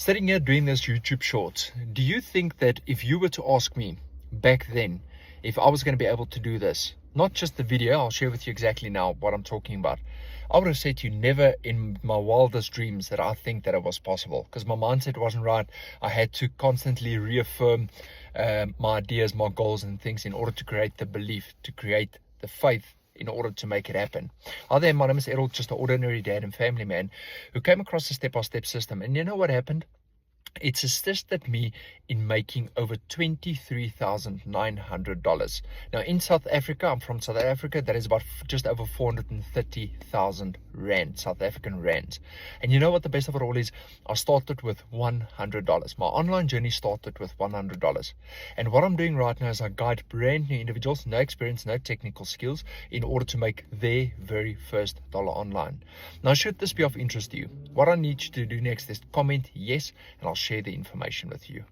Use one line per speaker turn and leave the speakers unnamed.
Sitting here doing this YouTube short, do you think that if you were to ask me back then if I was going to be able to do this, not just the video, I'll share with you exactly now what I'm talking about, I would have said to you, never in my wildest dreams that I think that it was possible, because my mindset wasn't right. I had to constantly reaffirm my ideas, my goals and things in order to create the belief, to create the faith in order to make it happen. Hi there, my name is Errol, just an ordinary dad and family man who came across a step-by-step system. And you know what happened? It's assisted me in making over $23,900. Now in South Africa, I'm from South Africa, that is about just over 430,000 Rand, South African Rands. And you know what the best of it all is? I started with $100. My online journey started with $100. And what I'm doing right now is I guide brand new individuals, no experience, no technical skills, in order to make their very first dollar online. Now, should this be of interest to you, what I need you to do next is comment yes, and I'll share the information with you.